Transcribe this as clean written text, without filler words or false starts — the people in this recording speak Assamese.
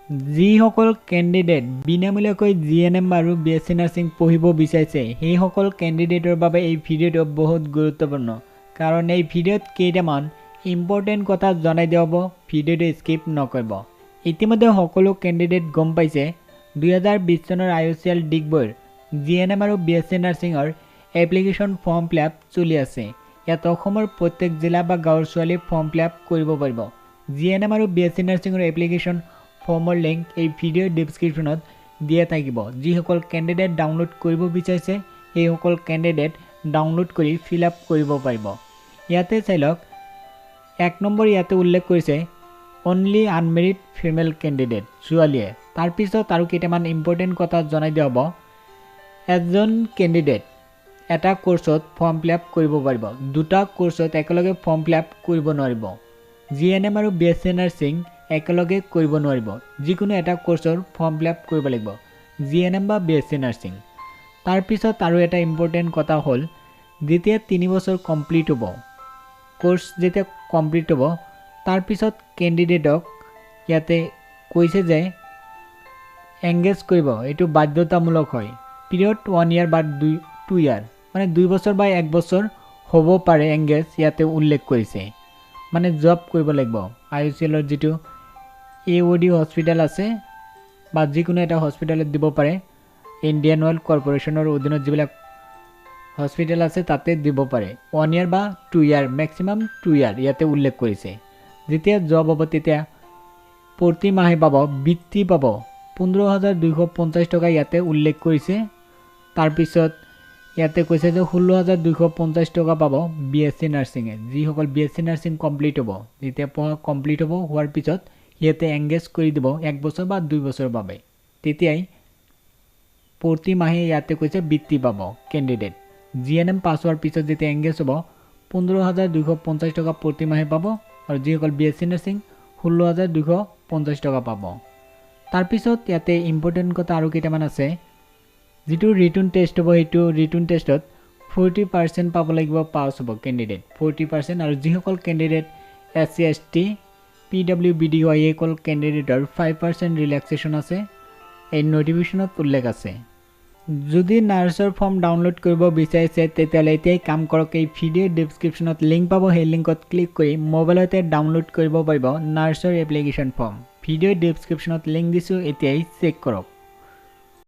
যিসকল কেণ্ডিডেট বিনামূলীয়াকৈ জিএনএম আৰু বিএছচি নাৰ্ছিং পঢ়িব বিচাৰিছে সেইসকল কেণ্ডিডেটৰ বাবে এই ভিডিঅ'টো বহুত গুৰুত্বপূৰ্ণ কাৰণ এই ভিডিঅ'ত কেইটামান ইম্পৰ্টেণ্ট কথা জনাই দিয়া হ'ব। ভিডিঅ'টো স্কিপ নকৰিব। ইতিমধ্যে সকলো কেণ্ডিডেট গম পাইছে 2020 চনৰ IOCL ডিগবৈৰ জিএনএম আৰু বিএছচি নাৰ্ছিঙৰ এপ্লিকেশ্যন ফৰ্ম ফিলআপ চলি আছে। ইয়াত অসমৰ প্ৰত্যেক জিলা বা গাঁৱৰ ছোৱালী ফৰ্ম ফিলআপ কৰিব পাৰিব। জিএনএম আৰু বিএছচি নাৰ্ছিঙৰ এপ্লিকেশ্যন ফৰ্মৰ লিংক এই ভিডিঅ'ৰ ডেছক্ৰিপশ্যনত দিয়া থাকিব। যিসকল কেণ্ডিডেট ডাউনলোড কৰিব বিচাৰিছে সেইসকল কেণ্ডিডেট ডাউনলোড কৰি ফিলআপ কৰিব পাৰিব। ইয়াতে চাই লওক 1 নম্বৰ ইয়াতে উল্লেখ কৰিছে অনলি আনমেৰিড ফিমেল কেণ্ডিডেট ছোৱালীয়ে। তাৰপিছত আৰু কেইটামান ইম্পৰ্টেণ্ট কথা জনাই দিয়া হ'ব। এজন কেণ্ডিডেট এটা কোৰ্চত ফৰ্ম ফিলআপ কৰিব পাৰিব, দুটা কোৰ্চত একেলগে ফৰ্ম ফিলআপ কৰিব নোৱাৰিব। জিএনএম আৰু বিএছচি নাৰ্ছিং একেলগে কৰিব নোৱাৰিব, যিকোনো এটা কোৰ্চৰ ফৰ্ম ফিলআপ কৰিব লাগিব, জিএনএম বা বিএছচি নাৰ্ছিং। তাৰপিছত আৰু এটা ইম্পৰ্টেণ্ট কথা হ'ল যেতিয়া 3 বছৰ কমপ্লিট হ'ব, কোৰ্চ যেতিয়া কমপ্লিট হ'ব তাৰপিছত কেণ্ডিডেটক ইয়াতে কৈছে যে এংগেজ কৰিব, এইটো বাধ্যতামূলক হয়। পিৰিয়ড 1 ইয়াৰ বা 2 ইয়াৰ মানে 2 বছৰ বা 1 বছৰ হ'ব পাৰে এংগেজ ইয়াতে উল্লেখ কৰিছে, মানে জব কৰিব লাগিব। IOCLৰ যিটো AOD হস্পিটেল আছে বা যিকোনো এটা হস্পিটেলত দিব পাৰে, ইণ্ডিয়ান অইল কৰ্পৰেশ্যনৰ অধীনত যিবিলাক হস্পিটেল আছে তাতে দিব পাৰে। 1 ইয়াৰ বা 2 ইয়াৰ মেক্সিমাম 2 ইয়াৰ ইয়াতে উল্লেখ কৰিছে। যেতিয়া জব হ'ব তেতিয়া প্ৰতি মাহে পাব বৃত্তি পাব 15,250 টকা ইয়াতে উল্লেখ কৰিছে। তাৰপিছত ইয়াতে কৈছে যে 16,250 টকা পাব বিএছচি নাৰ্ছিঙে। যিসকল বিএছচি নাৰ্ছিং কমপ্লিট হ'ব, যেতিয়া পঢ়া কমপ্লিট হ'ব হোৱাৰ পিছত ইয়াতে এংগেজ কৰি দিব 1 বছৰ বা 2 বছৰৰ বাবে, তেতিয়াই প্ৰতি মাহে ইয়াতে কৈছে বৃত্তি পাব কেণ্ডিডেট। জিএনএম পাছ হোৱাৰ পিছত যেতিয়া এংগেজ হ'ব 15,250 টকা প্ৰতি মাহে পাব আৰু যিসকল বিএছচি নাৰ্ছিং 16,250 টকা পাব। তাৰপিছত ইয়াতে ইম্পৰ্টেণ্ট কথা আৰু কেইটামান আছে। যিটো ৰিটাৰ্ণ টেষ্ট হ'ব সেইটো ৰিটাৰ্ণ টেষ্টত 40% পাব লাগিব, পাছ হ'ব কেণ্ডিডেট 40%। আৰু যিসকল কেণ্ডিডেট SC ST PWBD হয় এইসকল কেণ্ডিডেটৰ 5% ৰিলেক্সেশ্যন আছে, এই নটিফিকেশ্যনত উল্লেখ আছে। যদি নাৰ্ছৰ ফৰ্ম ডাউনলোড কৰিব বিচাৰিছে তেতিয়াহ'লে এতিয়াই কাম কৰক। এই ভিডিঅ'ৰ ডেছক্ৰিপশ্যনত লিংক পাব, সেই লিংকত ক্লিক কৰি মোবাইলতে ডাউনলোড কৰিব পাৰিব নাৰ্ছৰ এপ্লিকেশ্যন ফৰ্ম। ভিডিঅ'ৰ ডেছক্ৰিপশ্যনত লিংক দিছোঁ, এতিয়াই চেক কৰক।